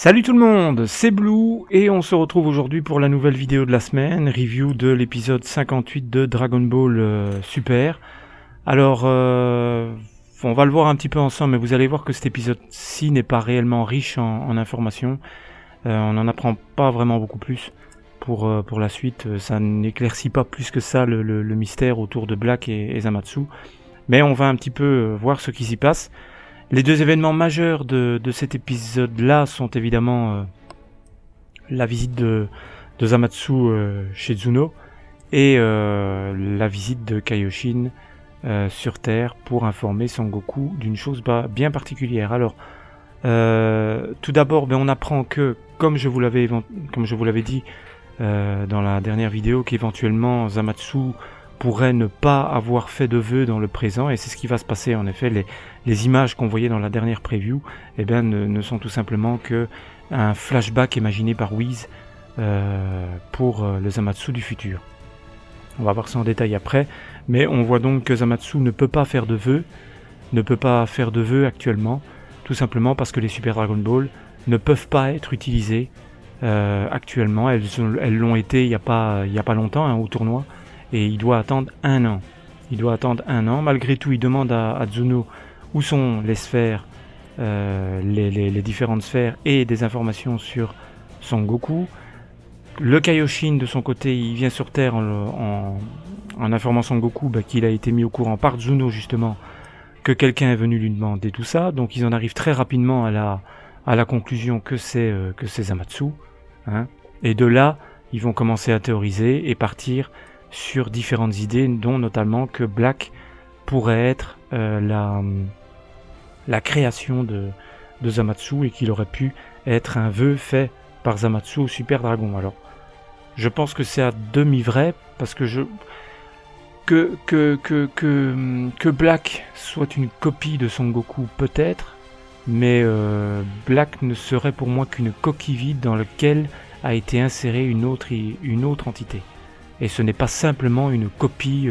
Salut tout le monde, c'est Blue et on se retrouve aujourd'hui pour la nouvelle vidéo de la semaine, review de l'épisode 58 de Dragon Ball Super. Alors, on va le voir un petit peu ensemble, mais vous allez voir que cet épisode-ci n'est pas réellement riche en informations. On n'en apprend pas vraiment beaucoup plus pour la suite. Ça n'éclaircit pas plus que ça le mystère autour de Black et Zamatsu. Mais on va un petit peu voir ce qui s'y passe. Les deux événements majeurs de cet épisode-là sont évidemment la visite de Zamatsu chez Zuno et la visite de Kaioshin sur Terre pour informer Son Goku d'une chose bien particulière. Alors, tout d'abord, on apprend que, comme je vous l'avais dit dans la dernière vidéo, qu'éventuellement Zamatsu pourrait ne pas avoir fait de vœux dans le présent, et c'est ce qui va se passer. En effet, les images qu'on voyait dans la dernière preview ne sont tout simplement que un flashback imaginé par Whis pour le Zamatsu du futur. On va voir ça en détail après, mais on voit donc que Zamatsu ne peut pas faire de vœux actuellement, tout simplement parce que les Super Dragon Ball ne peuvent pas être utilisés actuellement. Elles l'ont été il y a pas longtemps au tournoi, et il doit attendre un an. Malgré tout, il demande à Zuno où sont les sphères, les différentes sphères et des informations sur Son Goku. Le Kaioshin, de son côté, il vient sur Terre en informant Son Goku qu'il a été mis au courant par Zuno, justement, que quelqu'un est venu lui demander tout ça. Donc ils en arrivent très rapidement à la conclusion que c'est Zamatsu. Et de là, ils vont commencer à théoriser et partir sur différentes idées, dont notamment que Black pourrait être la création de Zamatsu et qu'il aurait pu être un vœu fait par Zamatsu au Super Dragon. Alors, je pense que c'est à demi vrai, parce que que Black soit une copie de Son Goku, peut-être, mais Black ne serait pour moi qu'une coquille vide dans laquelle a été insérée une autre entité. Et ce n'est pas simplement une copie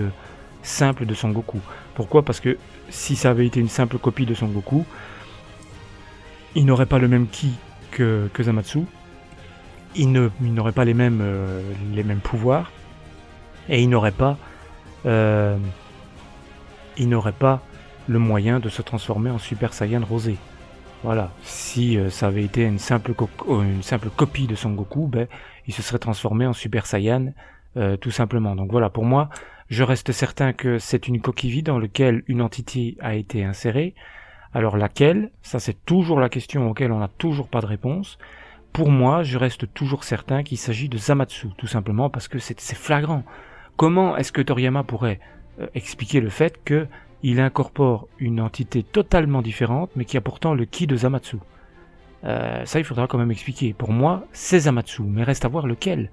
simple de Son Goku. Pourquoi ? Parce que si ça avait été une simple copie de Son Goku, il n'aurait pas le même ki que Zamatsu, il n'aurait pas les mêmes pouvoirs, et il n'aurait pas le moyen de se transformer en Super Saiyan rosé. Voilà, si ça avait été une simple copie de Son Goku, il se serait transformé en Super Saiyan tout simplement. Donc voilà, pour moi, je reste certain que c'est une coquille vide dans laquelle une entité a été insérée. Alors laquelle ? Ça, c'est toujours la question auquel on n'a toujours pas de réponse. Pour moi, je reste toujours certain qu'il s'agit de Zamatsu, tout simplement parce que c'est flagrant. Comment est-ce que Toriyama pourrait expliquer le fait qu'il incorpore une entité totalement différente, mais qui a pourtant le ki de Zamatsu ? Ça, il faudra quand même expliquer. Pour moi, c'est Zamatsu, mais reste à voir lequel.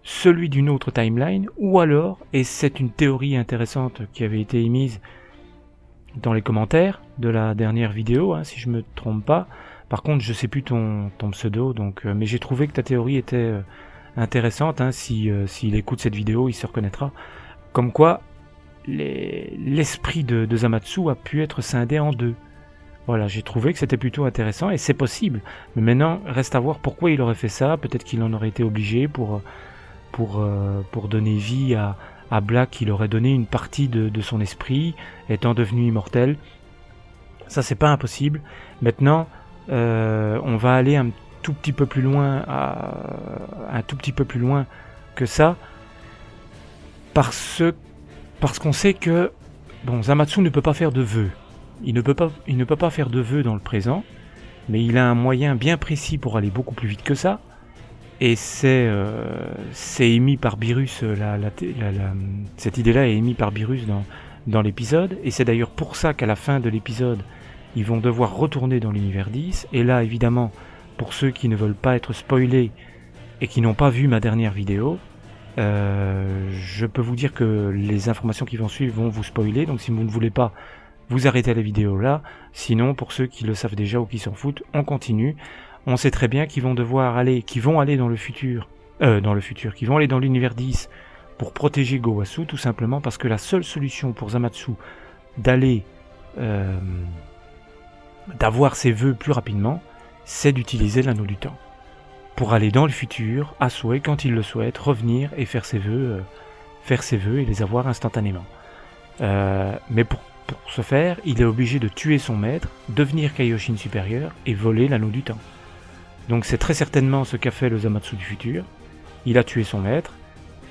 Celui d'une autre timeline, ou alors, et c'est une théorie intéressante qui avait été émise dans les commentaires de la dernière vidéo, si je me trompe pas. Par contre, je sais plus ton pseudo, donc, mais j'ai trouvé que ta théorie était intéressante. S'il écoute cette vidéo, il se reconnaîtra. Comme quoi, l'esprit de Zamatsu a pu être scindé en deux. Voilà, j'ai trouvé que c'était plutôt intéressant, et c'est possible. Mais maintenant, reste à voir pourquoi il aurait fait ça. Peut-être qu'il en aurait été obligé pour donner vie à Black. Il aurait donné une partie de son esprit, étant devenu immortel. Ça, c'est pas impossible. Maintenant, on va aller un tout petit peu plus loin que ça, parce qu'on sait que Zamatsu ne peut pas faire de vœux. Il ne peut pas faire de vœux dans le présent, mais il a un moyen bien précis pour aller beaucoup plus vite que ça. Et c'est émis par Beerus, cette idée-là est émise par Beerus dans l'épisode, et c'est d'ailleurs pour ça qu'à la fin de l'épisode, ils vont devoir retourner dans l'univers 10, et là, évidemment, pour ceux qui ne veulent pas être spoilés et qui n'ont pas vu ma dernière vidéo, je peux vous dire que les informations qui vont suivre vont vous spoiler, donc si vous ne voulez pas, vous arrêtez la vidéo là. Sinon, pour ceux qui le savent déjà ou qui s'en foutent, on continue. On sait très bien qu'ils vont aller dans le futur, qu'ils vont aller dans l'univers 10 pour protéger Gowasu, tout simplement parce que la seule solution pour Zamatsu d'avoir ses vœux plus rapidement, c'est d'utiliser l'anneau du temps pour aller dans le futur, à souhait, quand il le souhaite, revenir et faire ses vœux et les avoir instantanément. Mais pour ce faire, il est obligé de tuer son maître, devenir Kaioshin supérieur et voler l'anneau du temps. Donc c'est très certainement ce qu'a fait le Zamatsu du futur. Il a tué son maître,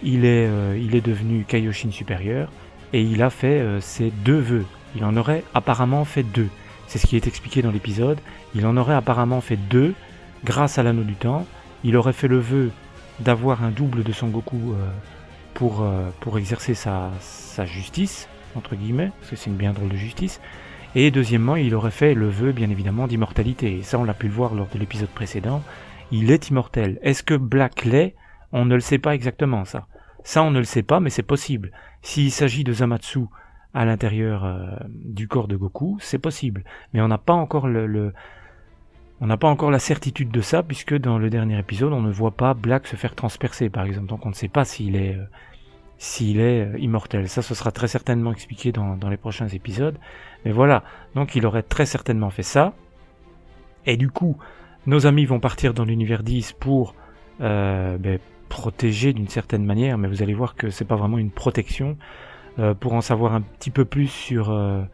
il est devenu Kaioshin supérieur et il a fait ses 2 vœux. Il en aurait apparemment fait 2. C'est ce qui est expliqué dans l'épisode. Il en aurait apparemment fait 2 grâce à l'anneau du temps. Il aurait fait le vœu d'avoir un double de Son Goku pour exercer sa justice, entre guillemets, parce que c'est une bien drôle de justice. Et deuxièmement, il aurait fait le vœu, bien évidemment, d'immortalité. Et ça, on l'a pu le voir lors de l'épisode précédent. Il est immortel. Est-ce que Black l'est ? On ne le sait pas exactement, ça. Ça, on ne le sait pas, mais c'est possible. S'il s'agit de Zamatsu à l'intérieur du corps de Goku, c'est possible. Mais on n'a pas encore on n'a pas encore la certitude de ça, puisque dans le dernier épisode, on ne voit pas Black se faire transpercer, par exemple. Donc on ne sait pas s'il est immortel. Ça, ce sera très certainement expliqué dans les prochains épisodes. Mais voilà, donc il aurait très certainement fait ça. Et du coup, nos amis vont partir dans l'univers 10 pour protéger d'une certaine manière, mais vous allez voir que c'est pas vraiment une protection, pour en savoir un petit peu plus sur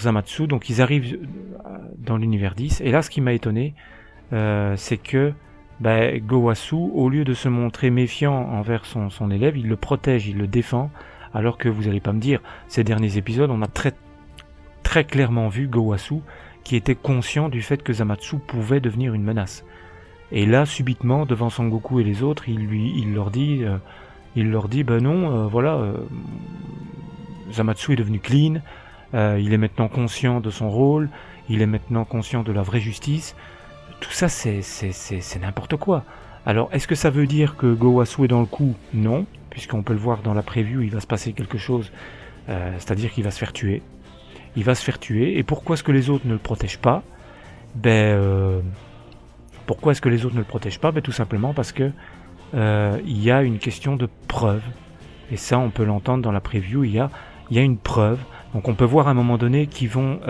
Zamatsu. Donc ils arrivent dans l'univers 10, et là ce qui m'a étonné, c'est que Gowasu, au lieu de se montrer méfiant envers son élève, il le protège, il le défend, alors que vous allez pas me dire, ces derniers épisodes, on a très, très clairement vu Gowasu qui était conscient du fait que Zamatsu pouvait devenir une menace. Et là, subitement, devant Son Goku et les autres, il leur dit Zamatsu est devenu clean, il est maintenant conscient de son rôle, il est maintenant conscient de la vraie justice. Tout ça, c'est n'importe quoi. Alors, est-ce que ça veut dire que Gowasu est dans le coup ? Non, puisqu'on peut le voir dans la preview, il va se passer quelque chose, c'est-à-dire qu'il va se faire tuer. Il va se faire tuer, et pourquoi est-ce que les autres ne le protègent pas ? Pourquoi est-ce que les autres ne le protègent pas ? Tout simplement parce que il y a une question de preuve. Et ça, on peut l'entendre dans la preview, il y a une preuve. Donc on peut voir à un moment donné qu'ils vont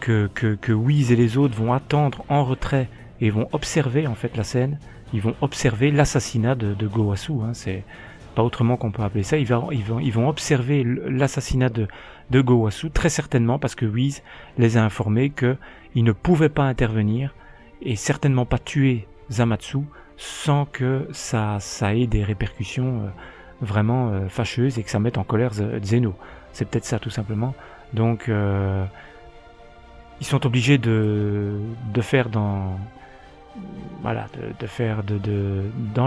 que Whis et les autres vont attendre en retrait et vont observer en fait la scène. Ils vont observer l'assassinat de Gowasu. C'est pas autrement qu'on peut appeler ça. Ils vont observer l'assassinat de Gowasu, très certainement parce que Whis les a informés qu'ils ne pouvaient pas intervenir et certainement pas tuer Zamatsu sans que ça ait des répercussions vraiment fâcheuses et que ça mette en colère Zeno. C'est peut-être ça tout simplement. Donc ils sont obligés de faire dans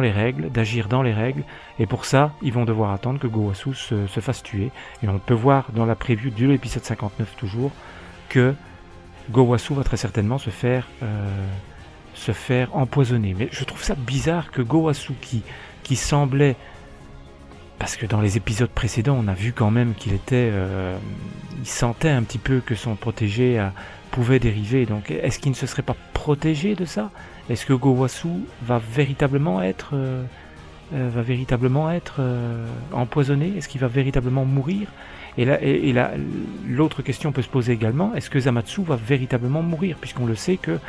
les règles, d'agir dans les règles, et pour ça ils vont devoir attendre que Gowasu se fasse tuer. Et on peut voir dans la preview de l'épisode 59 toujours que Gowasu va très certainement se faire empoisonner. Mais je trouve ça bizarre que Gowasu qui semblait, parce que dans les épisodes précédents on a vu quand même qu'il était il sentait un petit peu que son protégé pouvait dériver, donc est-ce qu'il ne se serait pas protégé de ça ? Est-ce que Gowasu va véritablement être empoisonné ? Est-ce qu'il va véritablement mourir ? Et là, l'autre question peut se poser également, est-ce que Zamatsu va véritablement mourir ? Puisqu'on le sait que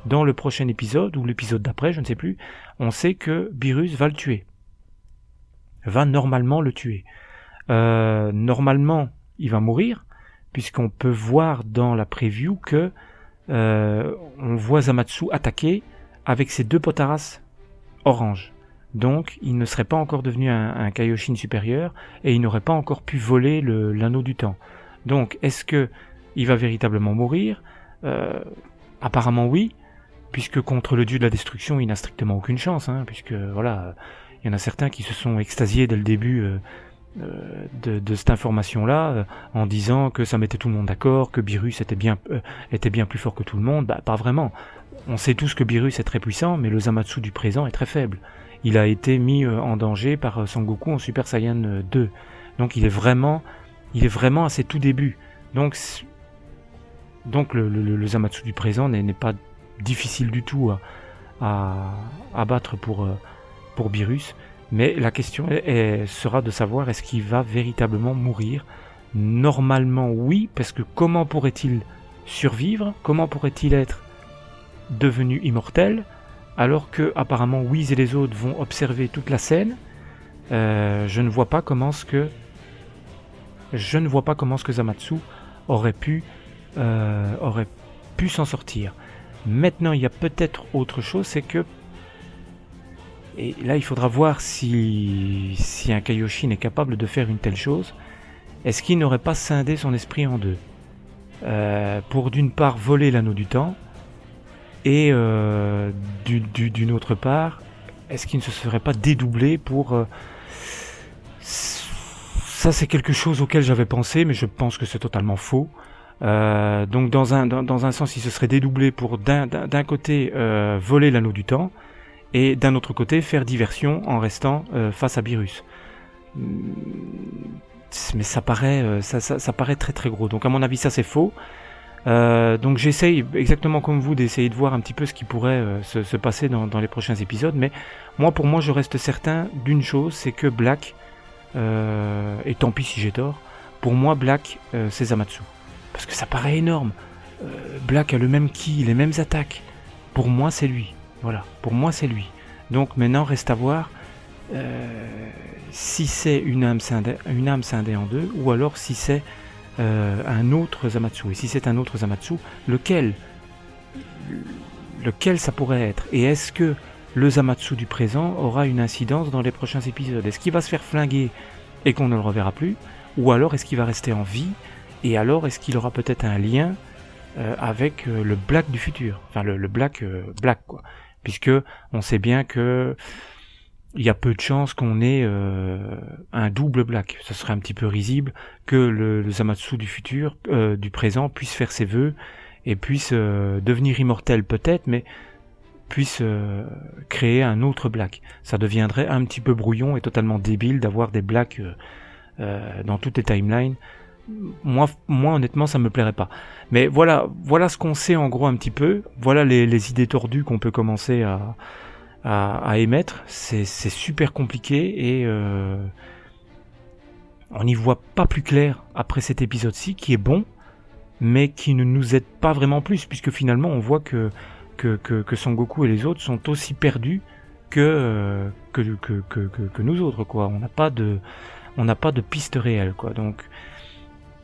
dans le prochain épisode, ou l'épisode d'après, je ne sais plus, on sait que Beerus va le tuer. Va normalement le tuer. Normalement, il va mourir, puisqu'on peut voir dans la preview que on voit Zamatsu attaquer avec ses 2 Potaras orange. Donc, il ne serait pas encore devenu un Kaioshin supérieur, et il n'aurait pas encore pu voler l'anneau du temps. Donc, est-ce que il va véritablement mourir ? Apparemment oui, puisque contre le dieu de la destruction, il n'a strictement aucune chance, puisque voilà, il y en a certains qui se sont extasiés dès le début de cette information-là, en disant que ça mettait tout le monde d'accord, que Beerus était bien plus fort que tout le monde. Pas vraiment. On sait tous que Beerus est très puissant, mais le Zamatsu du présent est très faible. Il a été mis en danger par Son Goku en Super Saiyan 2. Donc il est vraiment à ses tout débuts. Donc le Zamatsu du présent n'est pas difficile du tout à battre pour Beerus. Mais la question sera de savoir est-ce qu'il va véritablement mourir. Normalement oui, parce que comment pourrait-il survivre? Comment pourrait-il être devenu immortel alors que apparemment Whis et les autres vont observer toute la scène? Je ne vois pas comment ce que Zamatsu aurait pu s'en sortir. Maintenant, il y a peut-être autre chose, c'est que, et là il faudra voir si un Kaioshin est capable de faire une telle chose. Est-ce qu'il n'aurait pas scindé son esprit en deux, pour d'une part voler l'anneau du temps, et d'une autre part, est-ce qu'il ne se serait pas dédoublé pour... Ça c'est quelque chose auquel j'avais pensé, mais je pense que c'est totalement faux. Donc dans un sens, il se serait dédoublé pour d'un côté voler l'anneau du temps, et d'un autre côté faire diversion en restant face à Beerus. Mais ça paraît très très gros. Donc à mon avis ça c'est faux. Donc j'essaye exactement comme vous d'essayer de voir un petit peu ce qui pourrait se passer dans les prochains épisodes. Mais pour moi je reste certain d'une chose, c'est que Black, et tant pis si j'ai tort, pour moi Black c'est Zamatsu. Parce que ça paraît énorme. Black a le même ki, les mêmes attaques. Pour moi c'est lui. Voilà, pour moi c'est lui. Donc maintenant reste à voir si c'est une âme scindée en deux, ou alors si c'est un autre Zamatsu. Et si c'est un autre Zamatsu, lequel ça pourrait être? Et est-ce que le Zamatsu du présent aura une incidence dans les prochains épisodes? Est-ce qu'il va se faire flinguer et qu'on ne le reverra plus? Ou alors est-ce qu'il va rester en vie? Et alors est-ce qu'il aura peut-être un lien avec le Black du futur? Enfin le Black quoi. Puisque on sait bien que il y a peu de chances qu'on ait un double Black. Ce serait un petit peu risible que le Zamatsu du futur, du présent, puisse faire ses vœux et puisse devenir immortel peut-être, mais puisse créer un autre Black. Ça deviendrait un petit peu brouillon et totalement débile d'avoir des Blacks dans toutes les timelines. Moi honnêtement ça me plairait pas. Mais voilà ce qu'on sait en gros un petit peu. Voilà les idées tordues qu'on peut commencer à émettre. C'est super compliqué et on n'y voit pas plus clair après cet épisode-ci, qui est bon mais qui ne nous aide pas vraiment plus, puisque finalement on voit que Son Goku et les autres sont aussi perdus que nous autres quoi. On n'a pas de piste réelle quoi. Donc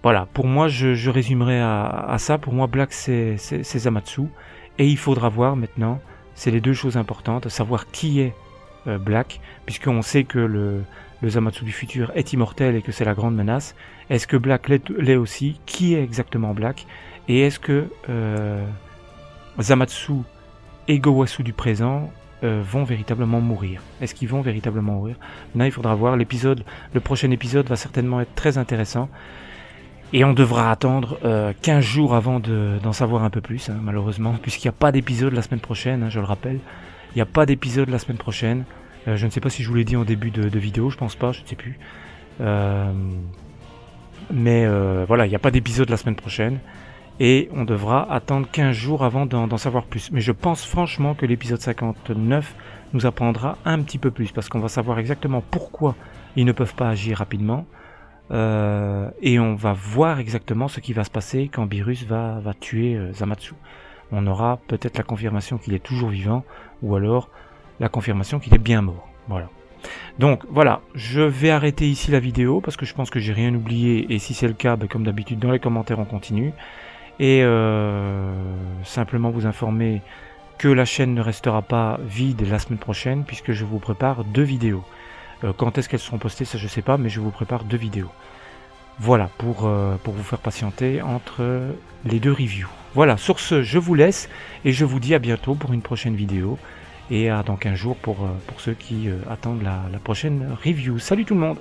voilà, pour moi je résumerai à ça. Pour moi Black c'est Zamatsu, et il faudra voir maintenant, c'est les deux choses importantes, savoir qui est Black, puisqu'on sait que le Zamatsu du futur est immortel et que c'est la grande menace. Est-ce que Black l'est aussi? Qui est exactement Black? Et est-ce que Zamatsu et Gowasu du présent vont véritablement mourir? Est-ce qu'ils vont véritablement mourir? Là il faudra voir. Le prochain épisode va certainement être très intéressant. Et on devra attendre 15 jours avant d'en savoir un peu plus, malheureusement, puisqu'il n'y a pas d'épisode la semaine prochaine, je le rappelle. Il n'y a pas d'épisode la semaine prochaine. Je ne sais pas si je vous l'ai dit en début de vidéo, je pense pas, je ne sais plus. Mais voilà, il n'y a pas d'épisode la semaine prochaine. Et on devra attendre 15 jours avant d'en savoir plus. Mais je pense franchement que l'épisode 59 nous apprendra un petit peu plus, parce qu'on va savoir exactement pourquoi ils ne peuvent pas agir rapidement. Et on va voir exactement ce qui va se passer quand Beerus va tuer Zamatsu. On aura peut-être la confirmation qu'il est toujours vivant, ou alors la confirmation qu'il est bien mort. Voilà. Donc voilà, je vais arrêter ici la vidéo parce que je pense que j'ai rien oublié, et si c'est le cas, comme d'habitude dans les commentaires on continue. Et simplement vous informer que la chaîne ne restera pas vide la semaine prochaine, puisque je vous prépare 2 vidéos. Quand est-ce qu'elles seront postées, ça je sais pas, mais je vous prépare 2 vidéos. Voilà, pour vous faire patienter entre les 2 reviews. Voilà, sur ce, je vous laisse, et je vous dis à bientôt pour une prochaine vidéo, et à dans 15 jours pour ceux qui attendent la prochaine review. Salut tout le monde!